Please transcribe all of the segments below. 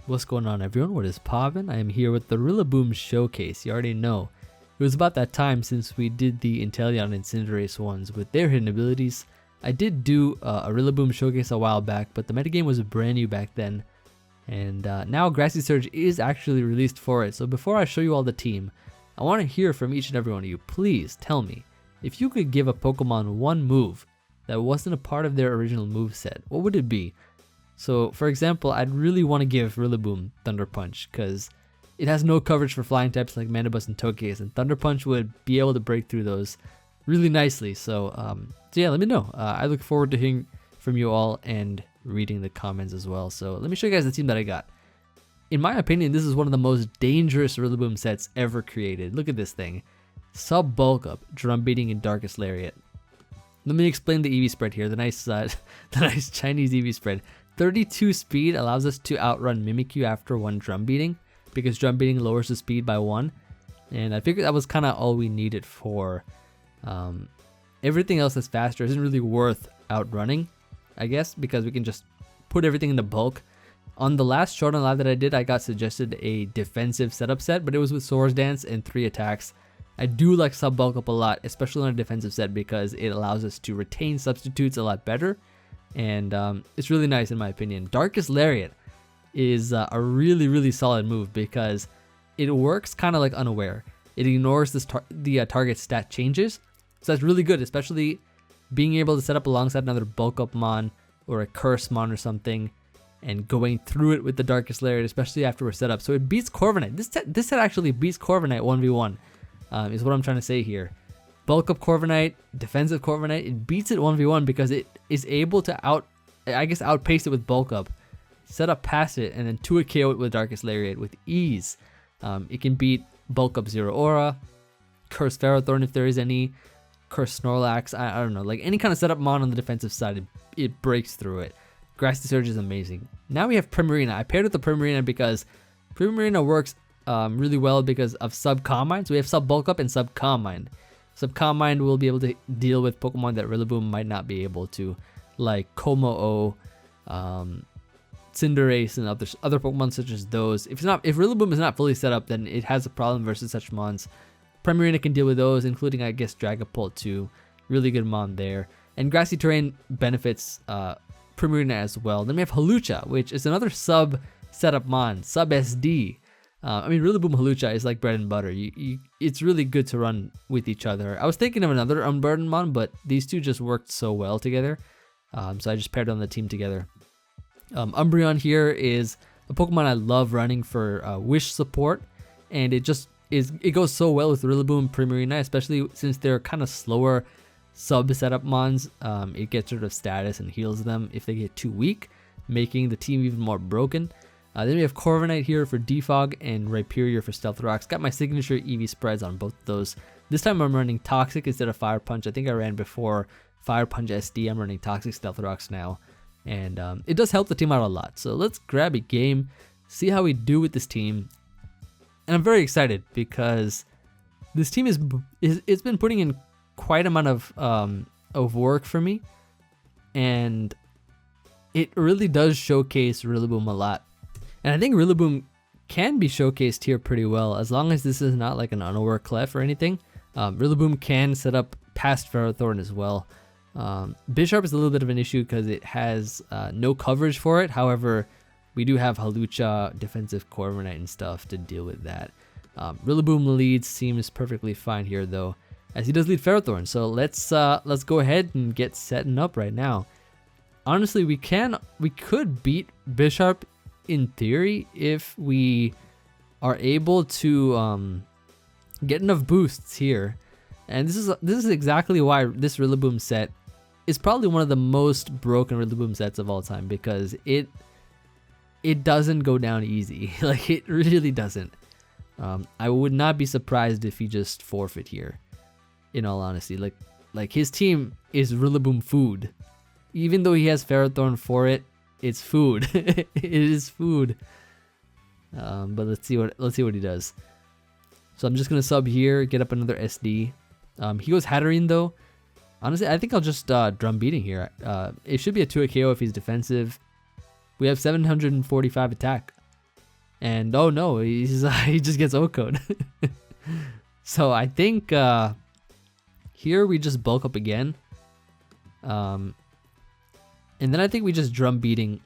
What's going on, everyone? What is poppin'? I am here with the Rillaboom showcase. You already know. It was about that time since we did the Inteleon and Cinderace ones with their hidden abilities. I did do a Rillaboom showcase a while back, but the metagame was brand new back then. And now Grassy Surge is actually released for it. So before I show you all the team, I want to hear from each and every one of you. Please tell me, if you could give a Pokemon one move that wasn't a part of their original moveset, what would it be? So for example, I'd really want to give Rillaboom Thunder Punch because it has no coverage for flying types like Mandibuzz and Togekiss, and Thunder Punch would be able to break through those really nicely. So yeah, let me know. I look forward to hearing from you all and reading the comments as well. So let me show you guys the team that I got. In my opinion, this is one of the most dangerous Rillaboom sets ever created. Look at this thing. Sub Bulk Up, Drum Beating, and Darkest Lariat. Let me explain the EV spread here. The nice Chinese EV spread. 32 speed allows us to outrun Mimikyu after one Drum Beating, because Drum Beating lowers the speed by 1. And I figured that was kind of all we needed for everything else that's faster isn't really worth outrunning, I guess, because we can just put everything into bulk. On the last Showdown live that I did, I got suggested a defensive setup set, but it was with Swords Dance and 3 attacks. I do like Sub Bulk Up a lot, especially on a defensive set, because it allows us to retain substitutes a lot better. And it's really nice in my opinion. Darkest Lariat is a really solid move because it works kind of like Unaware. It ignores the target stat changes, so that's really good, especially being able to set up alongside another Bulk Up Mon or a Curse Mon or something and going through it with the Darkest Lariat, especially after we're set up. So it beats Corviknight. This set actually beats Corviknight 1v1 is what I'm trying to say here. Bulk Up Corviknight, defensive Corviknight, it beats it 1v1 because it is able to outpace it with Bulk Up, set up past it, and then 2-hit KO it with Darkest Lariat with ease. It can beat Bulk Up Zero Aura, Curse Ferrothorn if there is any, Curse Snorlax, I don't know, like any kind of setup mon on the defensive side, it breaks through it. Grassy Surge is amazing. Now we have Primarina. I paired with the Primarina because Primarina works really well because of Sub Calm Mind. So we have Sub Bulk Up and Sub Calm Mind. Sub Calm Mind will be able to deal with Pokemon that Rillaboom might not be able to, like Como-O, Cinderace, and other Pokemon such as those. If Rillaboom is not fully set up, then it has a problem versus such mons. Primarina can deal with those, including I guess Dragapult too. Really good mon there. And Grassy Terrain benefits Primarina as well. Then we have Hawlucha, which is another sub setup mon, sub SD. I mean, Rillaboom Hawlucha is like bread and butter. It's really good to run with each other. I was thinking of another Unburdened mon, but these two just worked so well together. So I just paired on the team together. Umbreon here is a Pokemon I love running for Wish support, and it goes so well with Rillaboom, Primarina, especially since they're kind of slower sub setup mons. It gets rid of status and heals them if they get too weak, making the team even more broken. Then we have Corviknight here for Defog and Rhyperior for Stealth Rocks. Got my signature EV spreads on both of those. This time I'm running Toxic instead of Fire Punch. I think I ran before Fire Punch SD. I'm running Toxic Stealth Rocks now. And it does help the team out a lot. So let's grab a game, see how we do with this team. And I'm very excited because this team it's been putting in quite amount of work for me. And it really does showcase Rillaboom a lot. And I think Rillaboom can be showcased here pretty well, as long as this is not like an unaware clef or anything. Rillaboom can set up past Ferrothorn as well. Bisharp is a little bit of an issue because it has no coverage for it. However, we do have Hawlucha, defensive Corviknight, and stuff to deal with that. Rillaboom leads seems perfectly fine here though, as he does lead Ferrothorn. So let's go ahead and get setting up right now. Honestly, we could beat Bisharp in theory if we are able to get enough boosts here. And this is exactly why this Rillaboom set is probably one of the most broken Rillaboom sets of all time, because it doesn't go down easy. Like, it really doesn't. I would not be surprised if he just forfeit here, in all honesty. Like his team is Rillaboom food. Even though he has Ferrothorn for it, it's food. It is food. But let's see what he does. So I'm just gonna sub here, get up another SD. He goes Hatterene though. Honestly, I think I'll just Drum Beating here. It should be a 2-hit KO if he's defensive. We have 745 attack. And oh no, he's he just gets O-code. So I think here we just bulk up again. And then I think we just drum beating.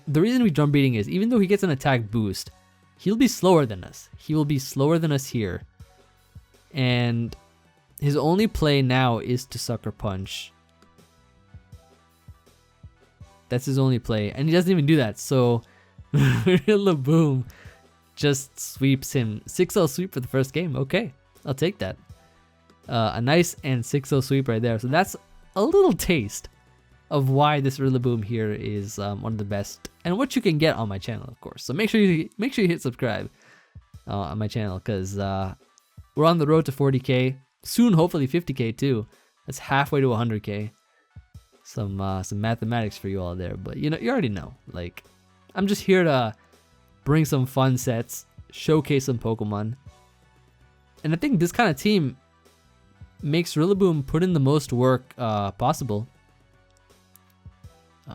The reason we drum beating is even though he gets an attack boost, he'll be slower than us. He will be slower than us here. And his only play now is to sucker punch. That's his only play. And he doesn't even do that. So Rillaboom just sweeps him. 6-0 sweep for the first game. Okay, I'll take that. A nice and 6-0 sweep right there. So that's a little taste of why this Rillaboom here is one of the best, and what you can get on my channel, of course. So make sure you hit subscribe on my channel, because we're on the road to 40k soon, hopefully 50k too. That's halfway to 100k. Some mathematics for you all there, but you already know. Like, I'm just here to bring some fun sets, showcase some Pokemon, and I think this kind of team makes Rillaboom put in the most work possible.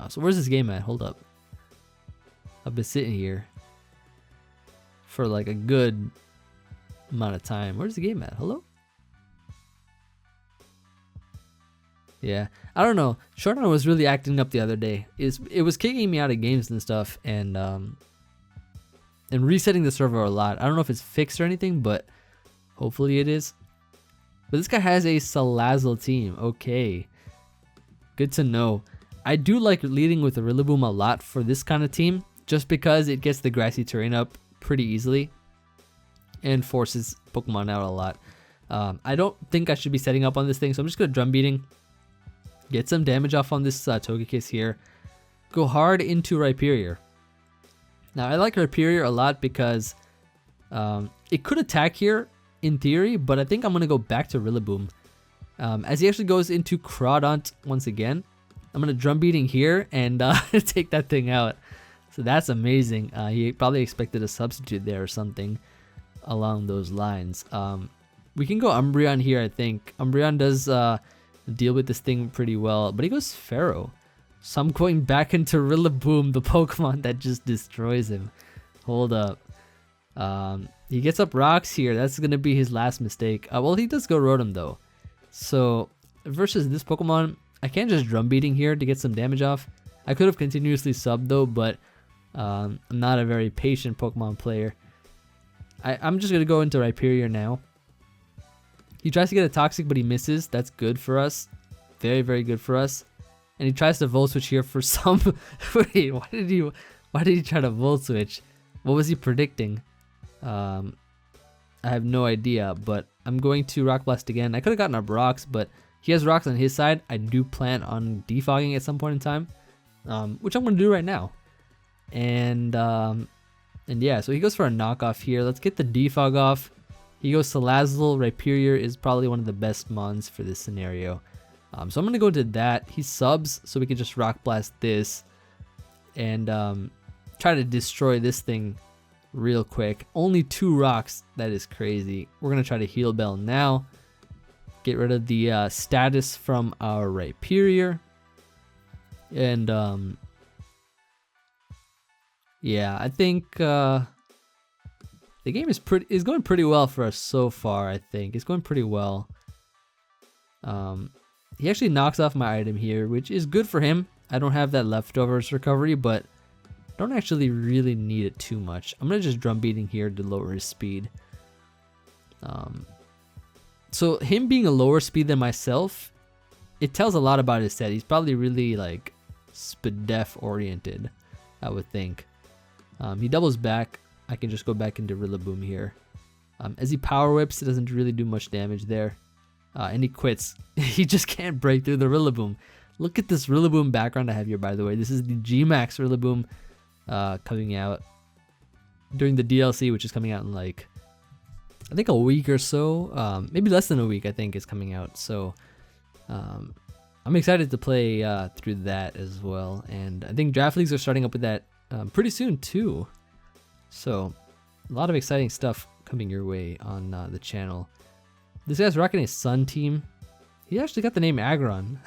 So where's this game at? Hold up. I've been sitting here for like a good amount of time. Where's the game at? Hello? Yeah, I don't know. Showdown was really acting up the other day. It was kicking me out of games and stuff, and resetting the server a lot. I don't know if it's fixed or anything, but hopefully it is. But this guy has a Salazzle team. Okay, good to know. I do like leading with a Rillaboom a lot for this kind of team, just because it gets the grassy terrain up pretty easily and forces Pokemon out a lot. I don't think I should be setting up on this thing, so I'm just going to drum beating, get some damage off on this Togekiss here, go hard into Rhyperior. Now I like Rhyperior a lot because it could attack here in theory, but I think I'm going to go back to Rillaboom. As he actually goes into Crawdaunt once again, I'm going to drum beating here and take that thing out. So that's amazing. He probably expected a substitute there or something along those lines. We can go Umbreon here, I think. Umbreon does deal with this thing pretty well, but he goes Pharaoh. So I'm going back into Rillaboom, the Pokemon that just destroys him. Hold up. He gets up rocks here. That's going to be his last mistake. Well, he does go Rotom though. So versus this Pokemon, I can't just drum beating here to get some damage off. I could have continuously subbed though, but I'm not a very patient Pokemon player. I'm just going to go into Rhyperior now. He tries to get a Toxic, but he misses. That's good for us. Very, very good for us. And he tries to Volt Switch here for some... Wait, why did he try to Volt Switch? What was he predicting? I have no idea, but I'm going to Rock Blast again. I could have gotten up rocks, but he has rocks on his side. I do plan on defogging at some point in time, which I'm going to do right now. And yeah, so he goes for a knockoff here. Let's get the defog off. He goes Salazzle. Rhyperior is probably one of the best mons for this scenario. So I'm going to go into that. He subs, so we can just Rock Blast this and try to destroy this thing real quick. Only 2 rocks. That is crazy. We're going to try to Heal Bell now. Get rid of the status from our Rhyperior. And yeah, I think the game is going pretty well for us so far. I think it's going pretty well. He actually knocks off my item here, which is good for him. I don't have that leftovers recovery, but don't actually really need it too much. I'm gonna just drum beating here to lower his speed. So him being a lower speed than myself, it tells a lot about his set. He's probably really like Spadef oriented, I would think. He doubles back. I can just go back into Rillaboom here. As he power whips, it doesn't really do much damage there. And he quits. He just can't break through the Rillaboom. Look at this Rillaboom background I have here, by the way. This is the G-Max Rillaboom coming out during the DLC, which is coming out in like, I think a week or so. Maybe less than a week, I think, is coming out. So I'm excited to play through that as well. And I think draft leagues are starting up with that pretty soon too. So a lot of exciting stuff coming your way on the channel. This guy's rocking a Sun team. He actually got the name Aggron.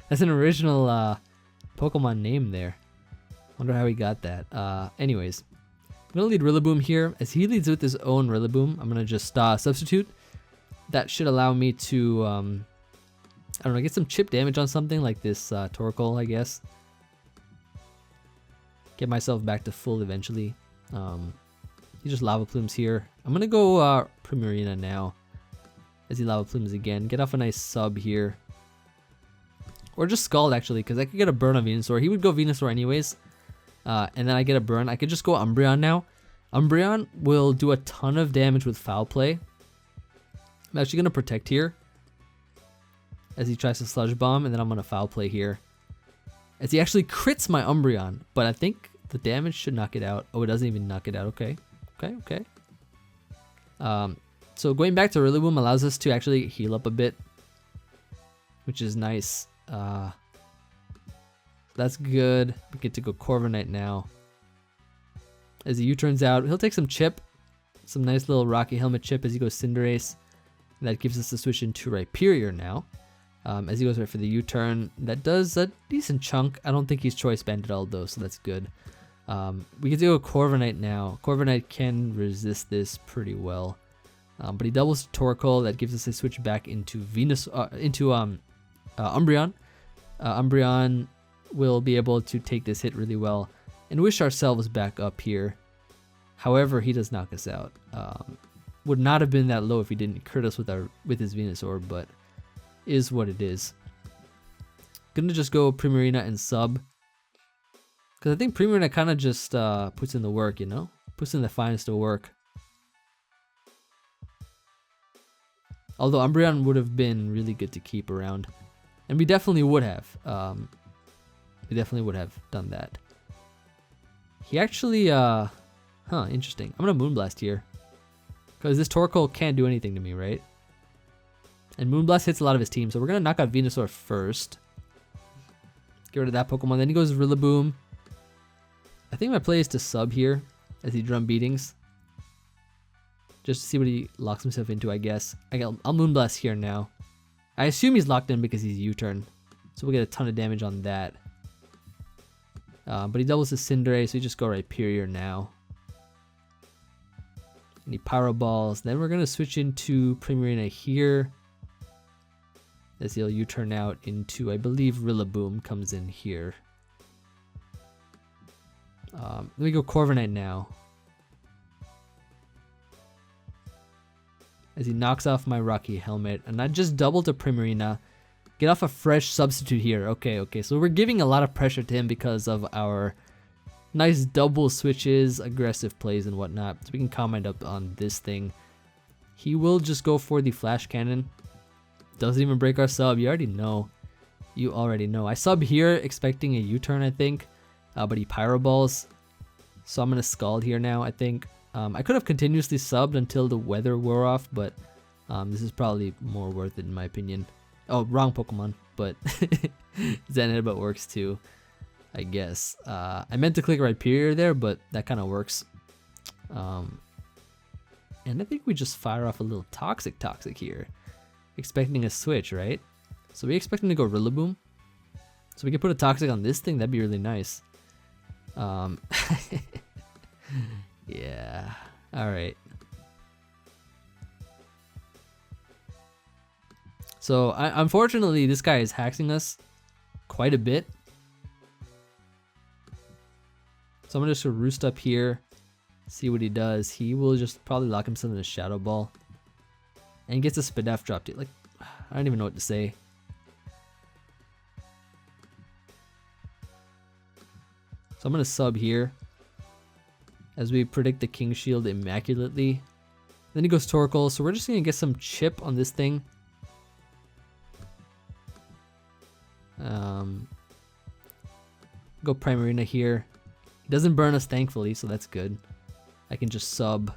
That's an original Pokemon name there. Wonder how he got that. Anyways, I'm gonna lead Rillaboom here. As he leads with his own Rillaboom, I'm gonna just substitute. That should allow me to, I don't know, get some chip damage on something like this Torkoal, I guess. Get myself back to full eventually. He just Lava Plumes here. I'm gonna go Primarina now. As he Lava Plumes again. Get off a nice sub here. Or just Scald actually, because I could get a burn on Venusaur. He would go Venusaur anyways. And then I get a burn. I could just go Umbreon now. Umbreon will do a ton of damage with Foul Play. I'm actually going to Protect here. As he tries to Sludge Bomb, and then I'm going to Foul Play here. As he actually crits my Umbreon. But I think the damage should knock it out. Oh, it doesn't even knock it out. Okay. Okay. So going back to Rillaboom allows us to actually heal up a bit. Which is nice. That's good. We get to go Corviknight now. As the U-turns out, he'll take some chip. Some nice little Rocky Helmet chip as he goes Cinderace. And that gives us the switch into Rhyperior now. As he goes right for the U-turn. That does a decent chunk. I don't think he's Choice Banded all though, so that's good. We get to go Corviknight now. Corviknight can resist this pretty well. But he doubles Torkoal. That gives us a switch back into Umbreon. Umbreon will be able to take this hit really well and wish ourselves back up here. However, he does knock us out. Would not have been that low if he didn't crit us with his Venusaur, but is what it is. Gonna just go Primarina and sub. Because I think Primarina kind of just puts in the work, you know? Puts in the finest of work. Although Umbreon would have been really good to keep around. And we definitely would have. We definitely would have done that. He actually, interesting. I'm going to Moonblast here. Because this Torkoal can't do anything to me, right? And Moonblast hits a lot of his team, so we're going to knock out Venusaur first. Get rid of that Pokemon. Then he goes Rillaboom. I think my play is to sub here as he drum beatings. Just to see what he locks himself into, I guess. I'll Moonblast here now. I assume he's locked in because he's U-turn. So we'll get a ton of damage on that. But he doubles his Cinderace, so we just go Rhyperior now. And he Pyro Balls. Then we're going to switch into Primarina here. As he'll U-turn out into, I believe, Rillaboom comes in here. Let me go Corviknight now. As he knocks off my Rocky Helmet. And I just double to Primarina. Get off a fresh substitute here. Okay. So we're giving a lot of pressure to him because of our nice double switches, aggressive plays, and whatnot. So we can comment up on this thing. He will just go for the Flash Cannon. Doesn't even break our sub. You already know. I sub here expecting a U-turn, I think. But he Pyro Balls. So I'm going to Scald here now, I think. I could have continuously subbed until the weather wore off, but this is probably more worth it in my opinion. Oh, wrong Pokemon, but Zen Headbutt works too, I guess. I meant to click Rhyperior there, but that kind of works. And I think we just fire off a little Toxic here, expecting a switch, right? So we expect him to go Rillaboom. So we can put a Toxic on this thing, that'd be really nice. Yeah, alright. So, unfortunately, this guy is hacking us quite a bit. So I'm going to just roost up here, see what he does. He will just probably lock himself in a Shadow Ball. And gets a Spadaf dropped. Like, I don't even know what to say. So I'm going to sub here. As we predict the King Shield immaculately. Then he goes Torkoal, so we're just going to get some chip on this thing. Go Primarina here. He doesn't burn us, thankfully, so that's good. I can just sub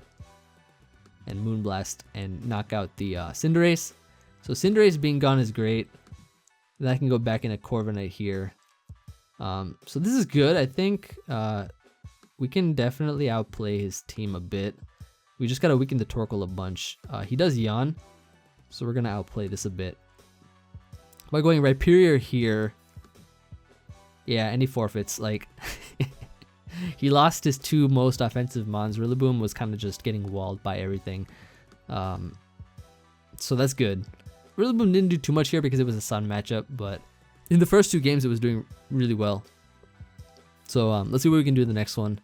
and Moonblast and knock out the Cinderace. So Cinderace being gone is great. Then I can go back into Corviknight here. So this is good. I think we can definitely outplay his team a bit. We just gotta weaken the Torkoal a bunch. He does Yawn, so we're gonna outplay this a bit. By going Rhyperior here, yeah, and he forfeits. Like, He lost his two most offensive mons. Rillaboom was kind of just getting walled by everything. So that's good. Rillaboom didn't do too much here because it was a Sun matchup, but in the first two games it was doing really well. So let's see what we can do in the next one.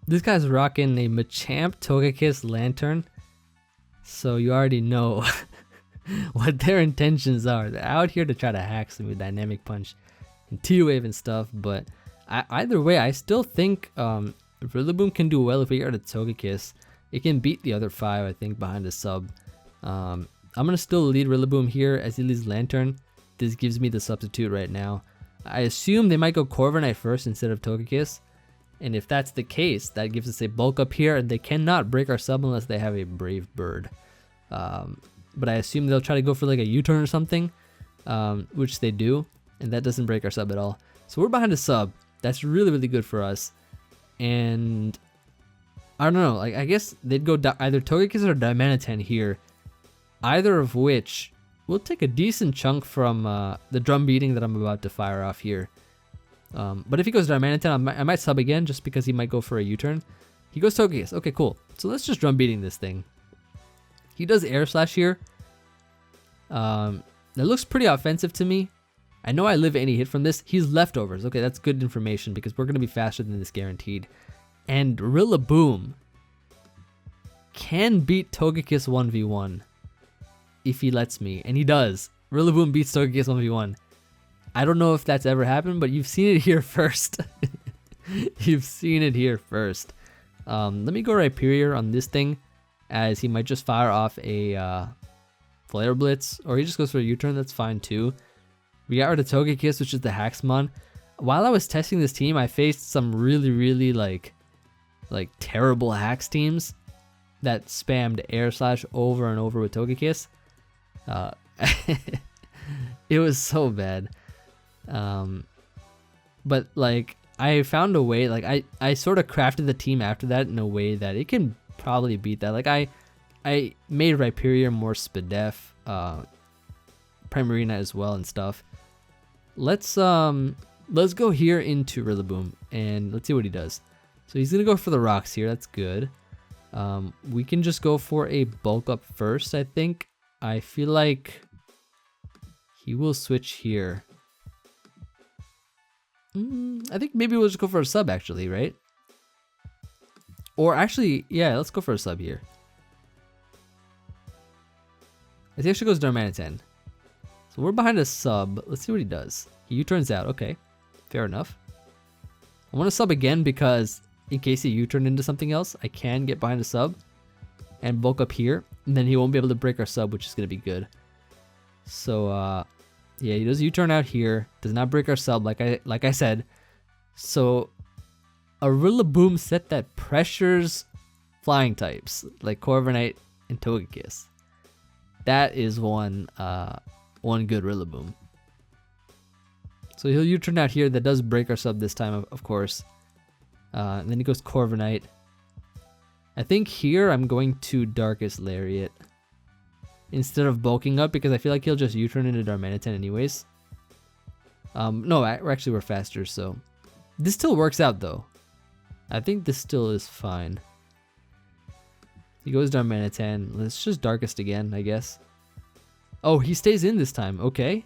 This guy's rocking a Machamp, Togekiss, Lantern. So you already know what their intentions are. They're out here to try to hack some with Dynamic Punch and T-Wave and stuff, but either way, I still think Rillaboom can do well if we get a Togekiss. It can beat the other 5, I think, behind the sub. I'm going to still lead Rillaboom here as he leads Lantern. This gives me the substitute right now. I assume they might go Corviknight first instead of Togekiss. And if that's the case, that gives us a bulk up here, and they cannot break our sub unless they have a Brave Bird. But I assume they'll try to go for like a U-turn or something, which they do, and that doesn't break our sub at all. So we're behind a sub. That's really, really good for us. And I don't know, like I guess they'd go either Togekiss or Diamantine here, either of which will take a decent chunk from the drum beating that I'm about to fire off here. But if he goes Diamantine, I might sub again just because he might go for a U-turn. He goes Togekiss. Okay, cool. So let's just drum beating this thing. He does Air Slash here. That looks pretty offensive to me. I know I live any hit from this. He's leftovers. Okay, that's good information because we're going to be faster than this guaranteed. And Rillaboom can beat Togekiss 1v1 if he lets me. And he does. Rillaboom beats Togekiss 1v1. I don't know if that's ever happened, but you've seen it here first. You've seen it here first. Let me go Rhyperior on this thing, as he might just fire off a Flare Blitz, or he just goes for a U-turn. That's fine too. We got rid of Togekiss, which is the Haxmon. While I was testing this team, I faced some really like terrible Hax teams that spammed Air Slash over and over with Togekiss. It was so bad. But like I found a way, like I sort of crafted the team after that in a way that it can probably beat that. Like I made Rhyperior more Spadef, Primarina as well and stuff. Let's go here into Rillaboom and let's see what he does. So he's gonna go for the rocks here. That's good. We can just go for a bulk up first, I think. I feel like he will switch here. I think maybe we'll just go for a sub actually, right? Or actually, yeah, let's go for a sub here. He actually goes Darmanitan. So we're behind a sub. Let's see what he does. He U-turns out. Okay, fair enough. I want to sub again because in case he U-turned into something else, I can get behind a sub and bulk up here, and then he won't be able to break our sub, which is going to be good. So yeah, he does U-turn out here. Does not break our sub, like I said. So a Rillaboom set that pressures flying types like Corviknight and Togekiss. That is one good Rillaboom. So he'll U-turn out here. That does break our sub this time, of course. And then he goes Corviknight. I think here I'm going to Darkest Lariat instead of bulking up because I feel like he'll just U-turn into Darmanitan anyways. No, actually we're faster, so this still works out though. I think this still is fine. He goes Darmanitan. Let's just Darkest again, I guess. Oh, he stays in this time. Okay.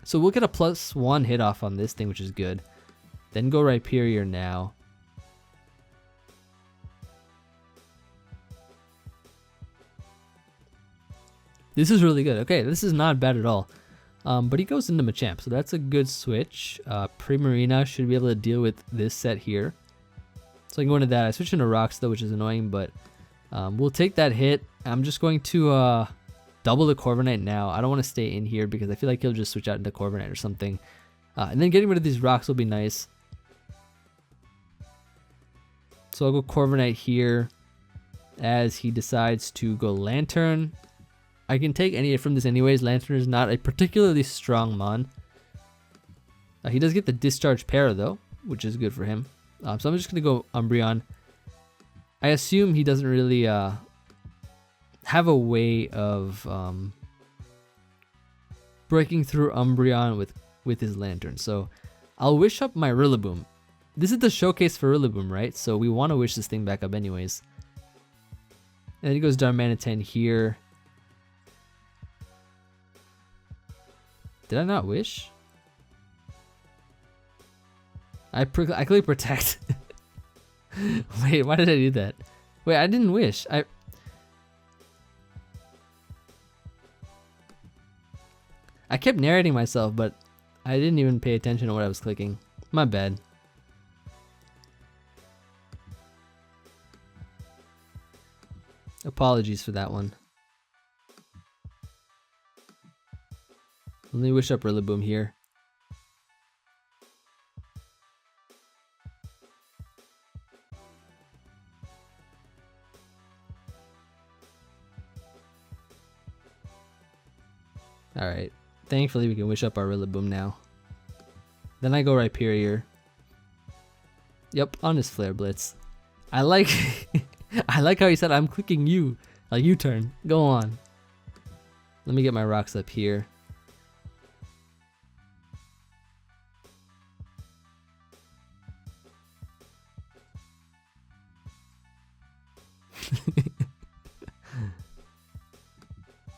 So we'll get a +1 hit off on this thing, which is good. Then go Rhyperior now. This is really good. Okay, this is not bad at all. But he goes into Machamp, so that's a good switch. Primarina should be able to deal with this set here. So I can go into that. I switch into Rocks though, which is annoying, but we'll take that hit. I'm just going to double the Corviknight now. I don't want to stay in here because I feel like he'll just switch out into Corviknight or something. And then getting rid of these rocks will be nice. So I'll go Corviknight here as he decides to go Lantern. I can take any from this anyways. Lantern is not a particularly strong mon. He does get the Discharge Para though, which is good for him. So I'm just going to go Umbreon. I assume he doesn't really have a way of breaking through Umbreon with his Lantern. So I'll wish up my Rillaboom this is the showcase for Rillaboom, right? So we want to wish this thing back up anyways. And then he goes Darmanitan here. Did I not wish? I click protect. Wait, why did I do that? Wait, I didn't wish. I kept narrating myself, but I didn't even pay attention to what I was clicking. My bad. Apologies for that one. Let me wish up Rillaboom here. Alright. Thankfully we can wish up our Rillaboom now. Then I go Rhyperior. Yep, on his Flare Blitz. I like I like how he said I'm clicking you. Like U-turn. Go on. Let me get my rocks up here.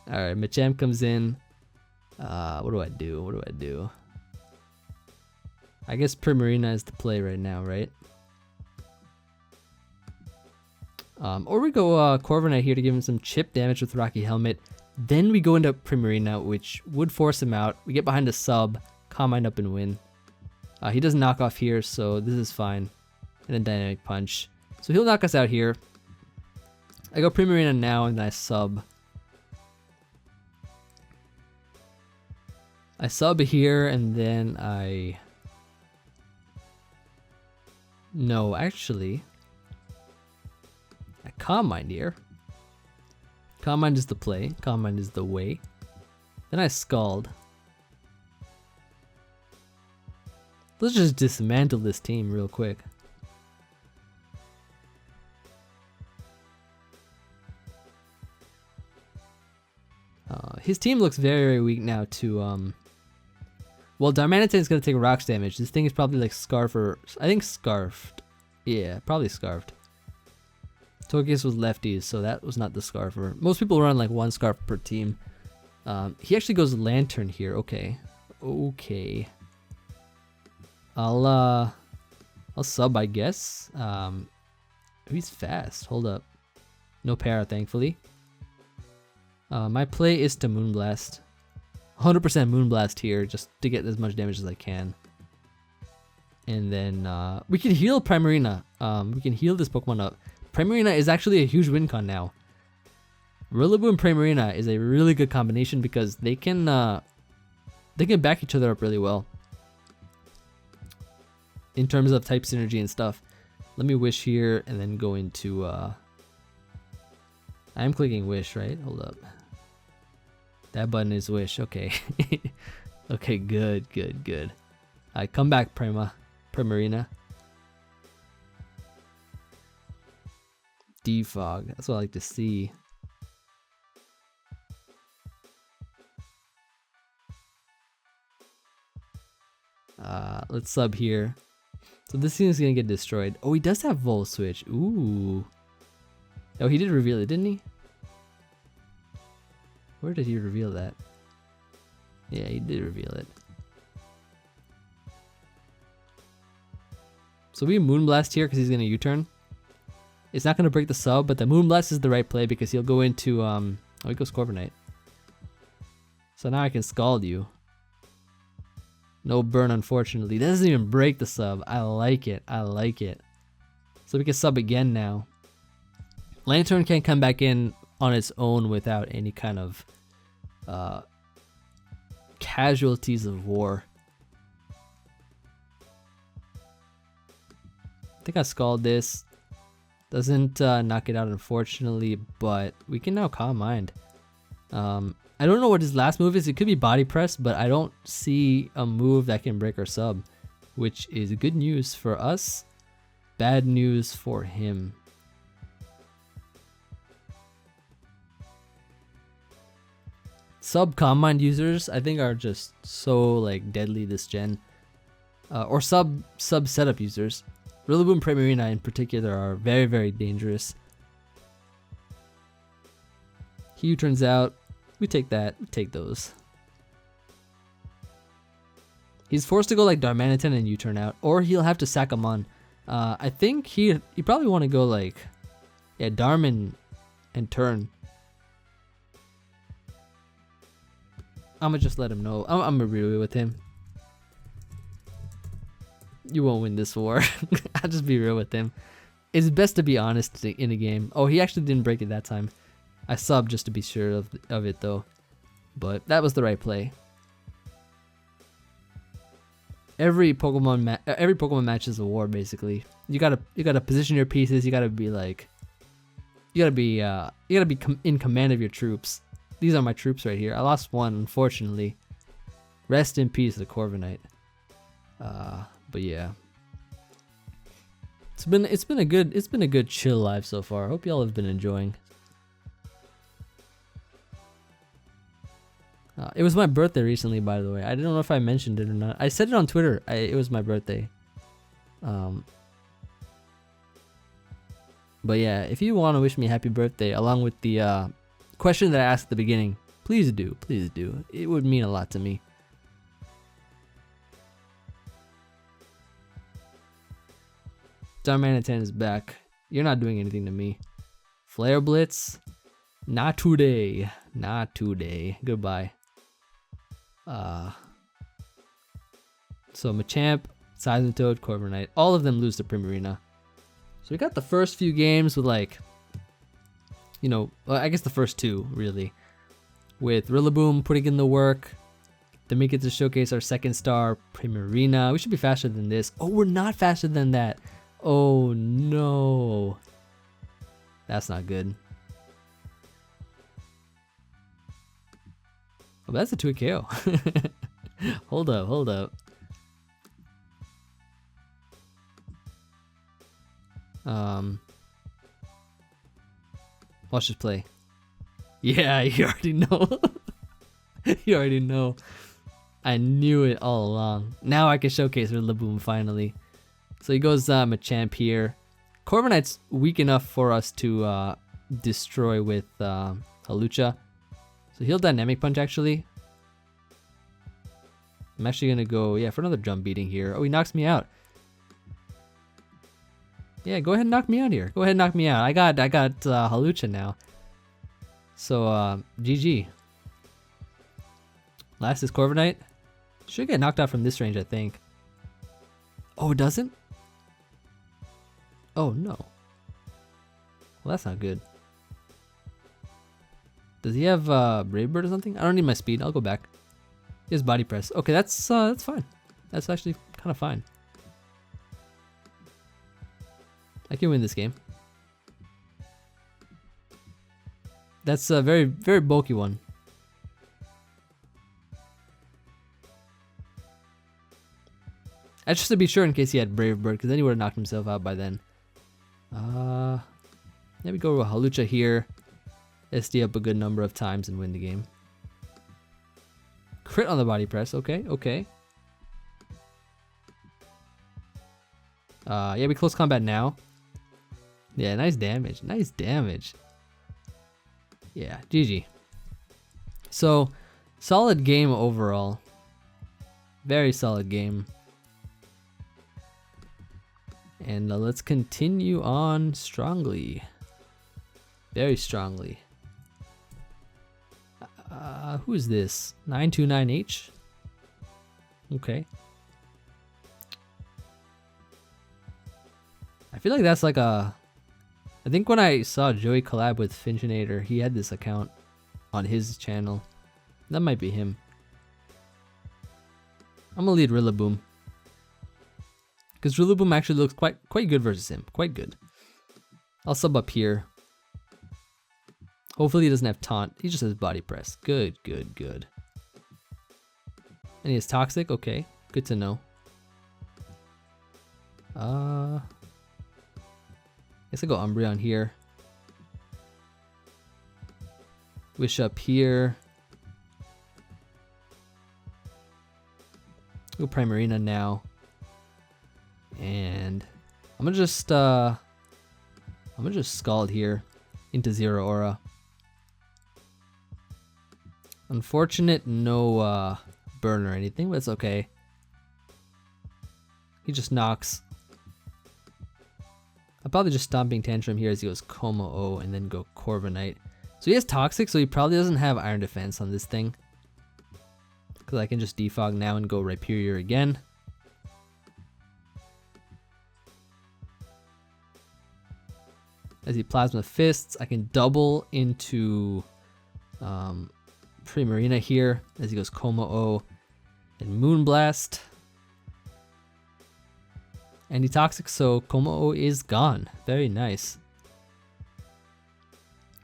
Alright, Machamp comes in. What do I do? What do I do? I guess Primarina is the play right now, right? Or we go Corviknight here to give him some chip damage with Rocky Helmet. Then we go into Primarina, which would force him out. We get behind a sub, Calm Mind up and win. He doesn't knock off here, so this is fine. And then Dynamic Punch. So he'll knock us out here. I go Primarina now and then I sub. I sub here and then I... No, actually... I Calm Mind here. Calm Mind is the play. Calm Mind is the way. Then I Scald. Let's just dismantle this team real quick. His team looks very, very weak now to, well, Darmanitan is going to take rocks damage. This thing is probably like Scarf or, I think Scarfed. Yeah, probably Scarfed. Togekiss was lefties, so that was not the Scarfer. Most people run like one Scarf per team. He actually goes Lantern here. Okay. Okay. I'll sub, I guess. He's fast. Hold up. No para, thankfully. My play is to Moonblast. 100% Moonblast here, just to get as much damage as I can. And then we can heal Primarina. We can heal this Pokemon up. Primarina is actually a huge win con now. Rillaboom and Primarina is a really good combination because they can back each other up really well in terms of type synergy and stuff. Let me wish here and then go into I'm clicking wish, right? Hold up. That button is wish. Okay. Okay, good, good, good. Alright, come back, Primarina. Defog. That's what I like to see. Let's sub here. So this thing is gonna get destroyed. Oh, he does have Volt Switch. Ooh. Oh, he did reveal it, didn't he? Where did he reveal that? Yeah, he did reveal it. So we Moonblast here because he's gonna U-turn. It's not gonna break the sub, but the Moonblast is the right play because he'll go into oh, he goes Corviknight. So now I can Scald you. No burn, unfortunately. That doesn't even break the sub. I like it. I like it. So we can sub again now. Lantern can come back in on its own without any kind of casualties of war. I think I Scald this. Doesn't knock it out, unfortunately, but we can now Calm Mind. I don't know what his last move is. It could be Body Press, but I don't see a move that can break our sub, which is good news for us, bad news for him. Sub Calm Mind users, I think, are just so like deadly this gen. or sub setup users. Rillaboom, Primarina in particular are very, very dangerous. He U-turns out. We take that. We take those. He's forced to go like Darmanitan and U-turn out, or he'll have to sack him on. I think he probably want to go like, yeah, Darman and turn. I'm gonna just let him know. I'm gonna be real with him. You won't win this war. I'll just be real with him. It's best to be honest in a game. Oh, he actually didn't break it that time. I subbed just to be sure of it though. But that was the right play. Every Pokemon match is a war basically. You gotta position your pieces. You gotta be in command of your troops. These are my troops right here. I lost one, unfortunately. Rest in peace, the Corviknight. But yeah, it's been a good chill live so far. I hope y'all have been enjoying. It was my birthday recently, by the way. I don't know if I mentioned it or not. I said it on Twitter. It was my birthday. But yeah, if you want to wish me happy birthday along with the question that I asked at the beginning, please do. Please do. It would mean a lot to me. Darmanitan is back. You're not doing anything to me. Flare Blitz? Not today. Not today. Goodbye. So Machamp, Seismitoad, Corviknight, all of them lose to Primarina. So we got the first few games with like, you know, well, I guess the first two really, with Rillaboom putting in the work. Then we get to showcase our second star, Primarina. We should be faster than this. Oh, we're not faster than that. Oh no. That's not good. Oh, that's a 2 KO. Hold up. Watch this play. Yeah, you already know. You already know. I knew it all along. Now I can showcase Rillaboom finally. So he goes Machamp here. Corviknight's weak enough for us to destroy with Hawlucha. So he'll Dynamic Punch actually. I'm actually gonna go, yeah, for another jump beating here. Oh, he knocks me out. Yeah, go ahead and knock me out here. Go ahead and knock me out. I got Hawlucha now. So GG. Last is Corviknight. Should get knocked out from this range, I think. Oh, it doesn't? Oh no. Well, that's not good. Does he have Brave Bird or something? I don't need my speed. I'll go back. He has Body Press. Okay, that's fine. That's actually kind of fine. I can win this game. That's a very, very bulky one. That's just to be sure in case he had Brave Bird, because then he would have knocked himself out by then. Yeah, we go with Hawlucha here. SD up a good number of times and win the game. Crit on the Body Press. Okay, okay. Yeah, we close combat now. Yeah, nice damage. Nice damage. Yeah, GG. So, solid game overall. Very solid game. And let's continue on strongly. Very strongly. Who is this? 929H? Okay. I feel like that's like a... I think when I saw Joey collab with Finchinator, he had this account on his channel. That might be him. I'm gonna lead Rillaboom. Because Rillaboom actually looks quite good versus him. Quite good. I'll sub up here. Hopefully he doesn't have taunt. He just has Body Press. Good, good, good. And he has Toxic. Okay, good to know. Guess I'll go Umbreon here. Wish up here. Go Primarina now. And I'm gonna just Scald here into 0 aura. Unfortunate, no burn or anything, but it's okay. He just knocks. I'll probably just Stomping Tantrum here as he goes Como-O and then go Corviknight. So he has Toxic, so he probably doesn't have Iron Defense on this thing. Because I can just Defog now and go Rhyperior again. As he Plasma Fists, I can double into Primarina here as he goes Como-O and Moonblast. And he Toxic, so Como-O is gone. Very nice.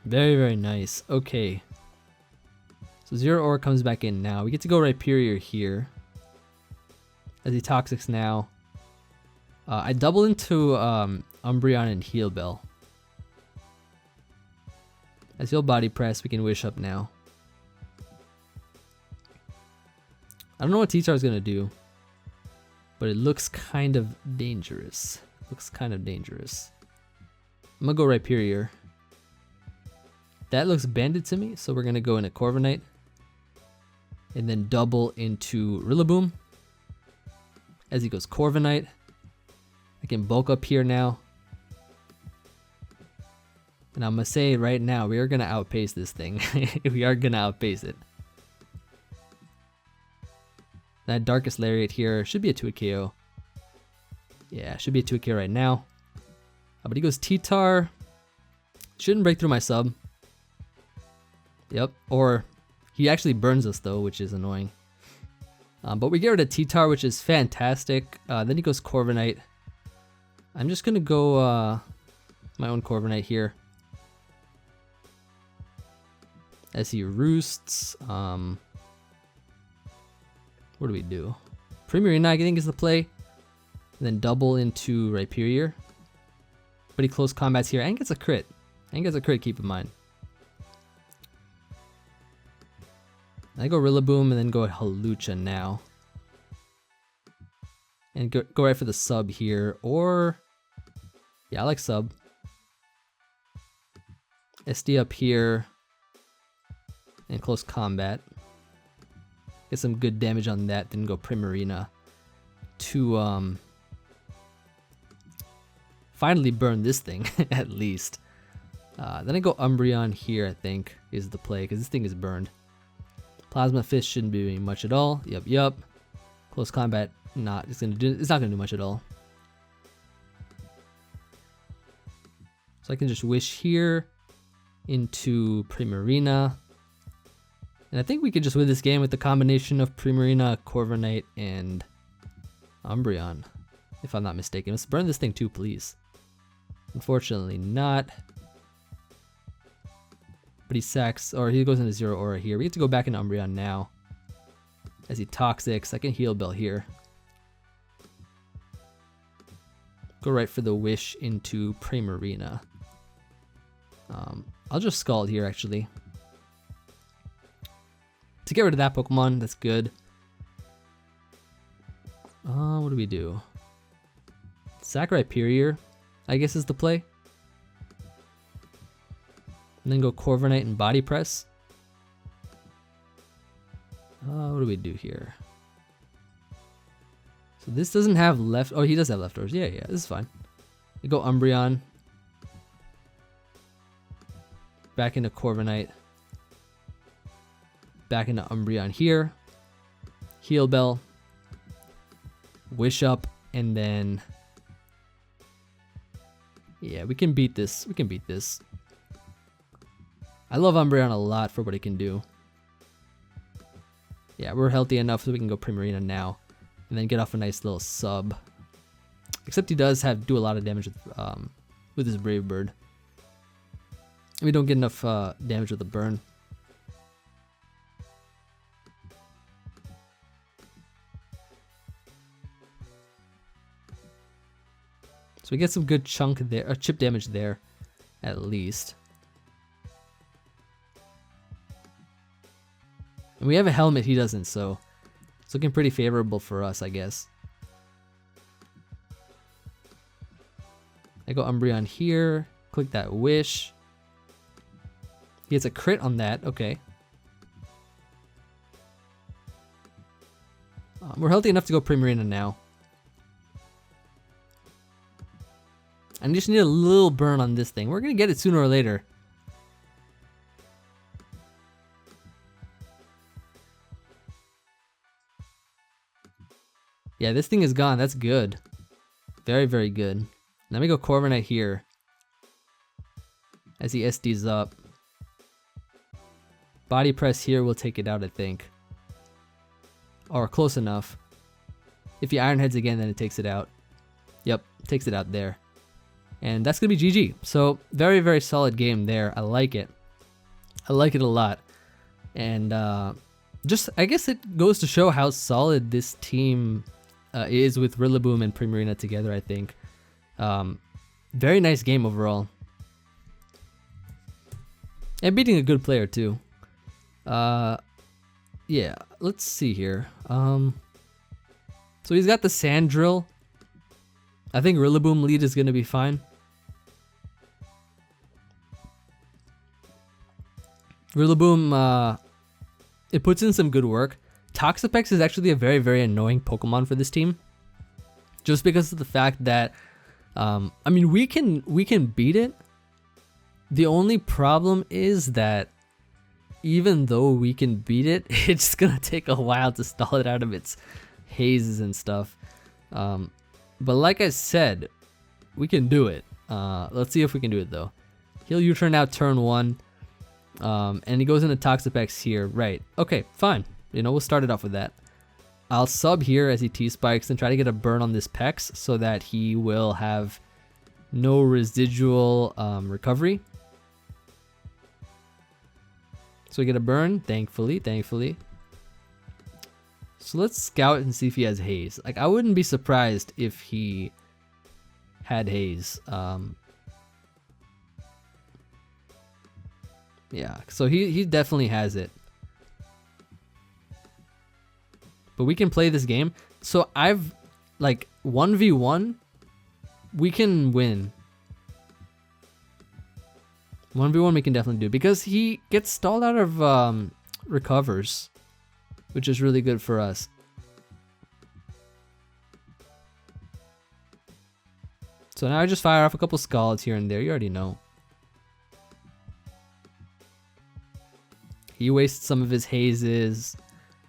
Very, very nice. Okay. So 0 aura comes back in now. We get to go Rhyperior here. As he Toxics now. I double into Umbreon and Heal Bell. As he'll Body Press, we can Wish Up now. I don't know what T-Star is going to do, but it looks kind of dangerous. Looks kind of dangerous. I'm going to go Rhyperior. That looks banded to me, so we're going to go into Corviknight. And then double into Rillaboom. As he goes Corviknight. I can bulk up here now. And I'm going to say right now, we are going to outpace this thing. We are going to outpace it. That Darkest Lariat here should be a 2-hit KO. Yeah, should be a 2-hit KO right now. But he goes T-Tar. Shouldn't break through my sub. Yep, or he actually burns us though, which is annoying. But we get rid of T-Tar, which is fantastic. Then he goes Corviknight. I'm just going to go my own Corviknight here. As he Roosts. What do we do? Primarina, I think, is the play. And then double into Rhyperior. But he close combats here and gets a crit. And gets a crit, keep in mind. I go Rillaboom and then go Hawlucha now. And go right for the sub here. Or, yeah, I like sub. SD up here. And close combat. Get some good damage on that, then go Primarina to finally burn this thing, at least. Then I go Umbreon here, I think, is the play, because this thing is burned. Plasma Fist shouldn't be doing much at all. Yup. Close combat, it's not gonna do much at all. So I can just Wish here into Primarina. And I think we could just win this game with the combination of Primarina, Corviknight, and Umbreon, if I'm not mistaken. Let's burn this thing too, please. Unfortunately not. But he sacks, or he goes into 0 aura here. We get to go back into Umbreon now. As he Toxics, I can Heal Bell here. Go right for the Wish into Primarina. I'll just Scald here, actually. To get rid of that Pokemon, that's good. What do we do? Sack Rhyperior, I guess, is the play. And then go Corviknight and Body Press. What do we do here? So this doesn't have left. Oh, he does have leftovers. Yeah, this is fine. We go Umbreon. Back into Corviknight. Back into Umbreon here. Heal Bell. Wish Up. And then... yeah, we can beat this. We can beat this. I love Umbreon a lot for what it can do. Yeah, we're healthy enough so we can go Primarina now. And then get off a nice little sub. Except he does do a lot of damage with his Brave Bird. We don't get enough damage with the burn. So we get some good chunk there, or chip damage there, at least. And we have a helmet, he doesn't, so it's looking pretty favorable for us, I guess. I go Umbreon here. Click that Wish. He gets a crit on that. Okay. We're healthy enough to go Primarina now. I just need a little burn on this thing. We're going to get it sooner or later. Yeah, this thing is gone. That's good. Very, very good. Let me go Corviknight here. As he SDs up. Body press here will take it out, I think. Or close enough. If he Iron Heads again, then it takes it out. Yep, takes it out there. And that's going to be GG. So, very, very solid game there. I like it. I like it a lot. And just, I guess it goes to show how solid this team is with Rillaboom and Primarina together, I think. Very nice game overall. And beating a good player, too. Yeah, let's see here. So he's got the Sand Drill. I think Rillaboom lead is going to be fine. Rillaboom, it puts in some good work. Toxapex is actually a very, very annoying Pokemon for this team. Just because of the fact that, I mean, we can beat it. The only problem is that even though we can beat it, it's gonna take a while to stall it out of its hazes and stuff. But like I said, we can do it. Let's see if we can do it though. He'll U-turn out turn 1. And he goes into Toxapex here. Right. Okay, fine. You know, we'll start it off with that. I'll sub here as he T-spikes and try to get a burn on this Pex so that he will have no residual recovery. So we get a burn, thankfully. So let's scout and see if he has haze. Like, I wouldn't be surprised if he had haze. Yeah, so he definitely has it. But we can play this game. So I've, like, 1v1, we can win. 1v1 we can definitely do because he gets stalled out of recovers, which is really good for us. So now I just fire off a couple Scalds here and there. You already know. He wastes some of his hazes,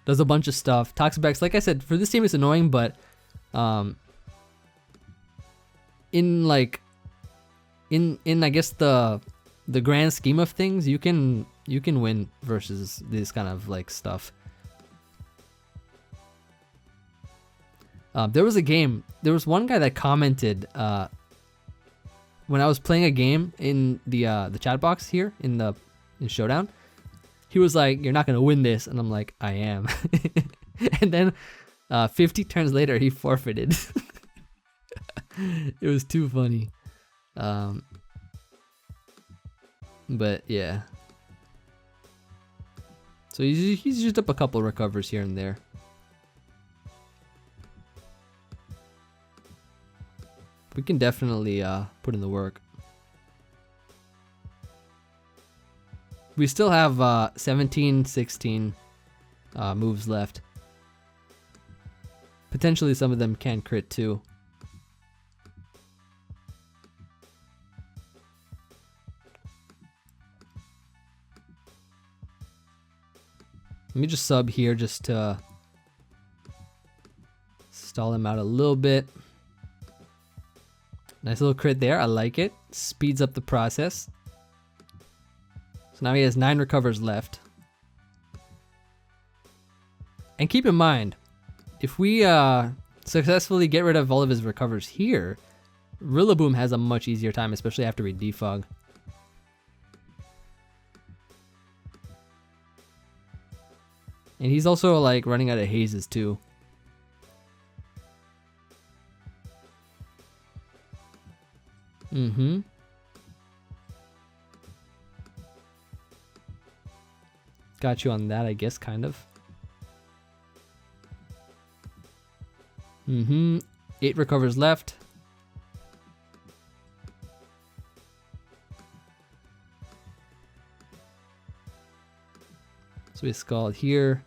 does a bunch of stuff. Toxapex, like I said, for this team it's annoying, but in I guess the grand scheme of things, you can win versus this kind of like stuff. There was one guy that commented when I was playing a game in the chat box here in Showdown. He was like, "You're not gonna win this," and I'm like, "I am." And then 50 turns later, he forfeited. It was too funny. But yeah. So he's used up a couple recovers here and there. We can definitely put in the work. We still have 17, 16 moves left. Potentially some of them can crit too. Let me just sub here just to stall him out a little bit. Nice little crit there. I like it. Speeds up the process. So now he has 9 recovers left. And keep in mind, if we successfully get rid of all of his recovers here, Rillaboom has a much easier time, especially after we defog. And he's also like running out of hazes too. Got you on that, I guess, kind of. 8 recovers left. So we Scald here.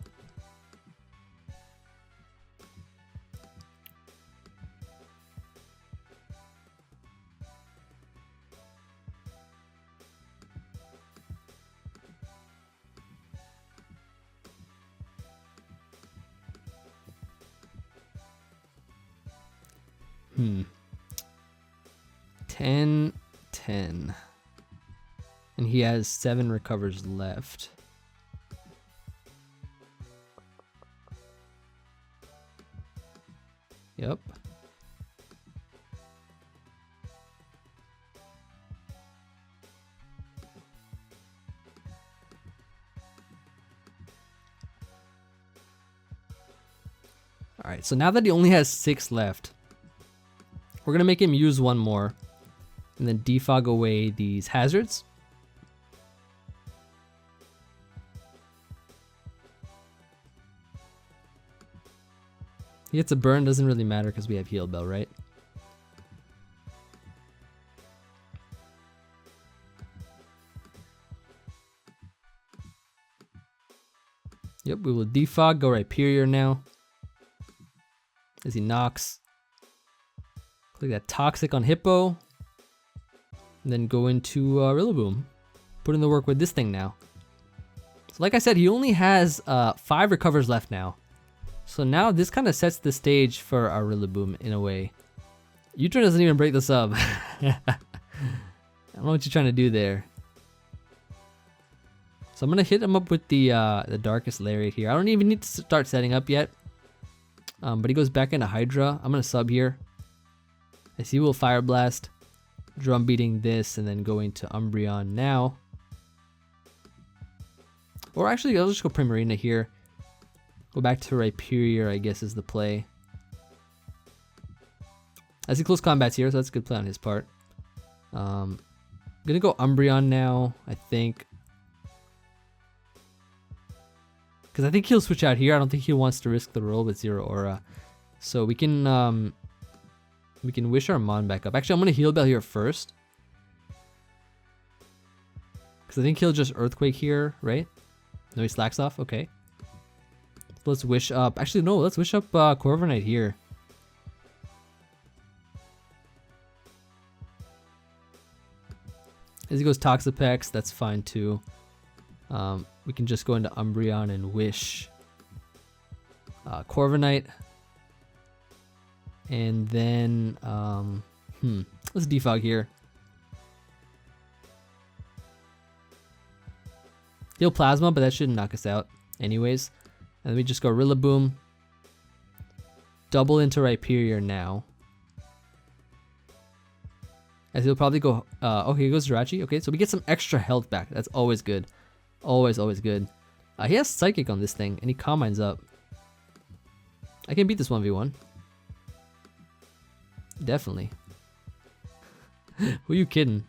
Hmm. 10, 10. And he has 7 recovers left. Yep. Alright, so now that he only has 6 left, we're going to make him use 1 more. And then defog away these hazards. He gets a burn, doesn't really matter because we have Heal Bell, right? Yep, we will defog, go Rhyperior now. As he knocks. Click that Toxic on Hippo. And then go into Rillaboom. Put in the work with this thing now. So like I said, he only has 5 recovers left now. So now this kind of sets the stage for our Rillaboom in a way. U-turn doesn't even break the sub. I don't know what you're trying to do there. So I'm gonna hit him up with the Darkest Lariat here. I don't even need to start setting up yet. But he goes back into Hydra. I'm gonna sub here. I see we'll Fire Blast, drum beating this, and then going to Umbreon now. Or actually, I'll just go Primarina here. Go back to Rhyperior, I guess, is the play. I see close combats here, so that's a good play on his part. Gonna go Umbreon now, I think. Because I think he'll switch out here. I don't think he wants to risk the roll with Zero Aura. So we can wish our Mon back up. Actually, I'm gonna Heal Bell here first. Because I think he'll just Earthquake here, right? No, he slacks off, okay. Let's wish up. Actually, no, let's wish up Corviknight here. As he goes Toxapex, that's fine too. We can just go into Umbreon and wish Corviknight. And then, let's defog here. Heal Plasma, but that shouldn't knock us out anyways. And then we just go Rillaboom. Double into Rhyperior now. As he'll probably go, okay, he goes Jirachi. Okay, so we get some extra health back. That's always good. Always, always good. He has Psychic on this thing, and he Calm Minds up. I can beat this 1v1. Definitely. Who you kidding?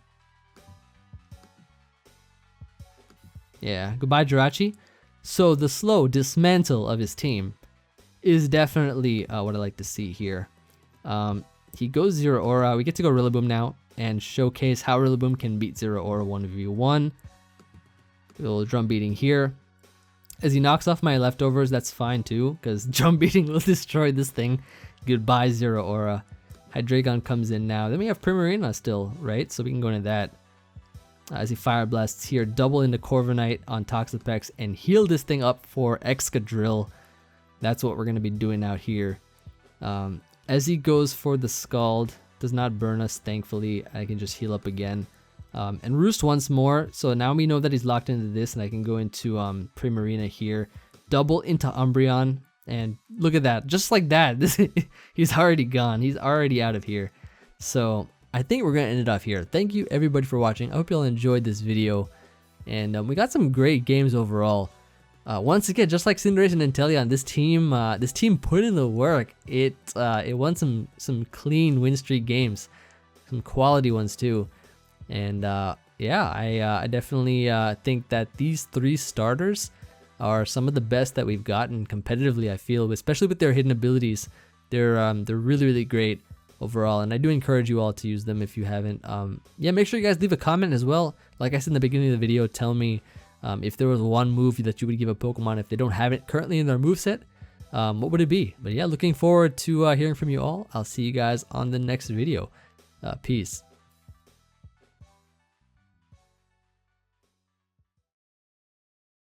Yeah, goodbye Jirachi. So the slow dismantle of his team is definitely what I like to see here. He goes Zero Aura. We get to go Rillaboom now and showcase how Rillaboom can beat Zero Aura 1v1. A little drum beating here. As he knocks off my leftovers, that's fine too, because drum beating will destroy this thing. Goodbye Zero Aura. Hydreigon comes in now. Then we have Primarina still, right? So we can go into that. As he Fire Blasts here, double into Corviknight on Toxapex and heal this thing up for Excadrill. That's what we're going to be doing out here. As he goes for the Scald, does not burn us, thankfully. I can just heal up again. And Roost once more. So now we know that he's locked into this, and I can go into Primarina here. Double into Umbreon. And look at that. Just like that. He's already gone. He's already out of here. So I think we're going to end it off here. Thank you everybody for watching. I hope you all enjoyed this video. And we got some great games overall. Once again, just like Cinderace and Inteleon, this team put in the work. It won some clean win streak games. Some quality ones too. And yeah, I definitely think that these 3 starters are some of the best that we've gotten competitively, I feel, especially with their hidden abilities. They're really, really great overall, and I do encourage you all to use them if you haven't. Yeah, make sure you guys leave a comment as well. Like I said in the beginning of the video, tell me If there was one move that you would give a Pokemon if they don't have it currently in their moveset, what would it be? But yeah, looking forward to hearing from you all. I'll see you guys on the next video. Peace.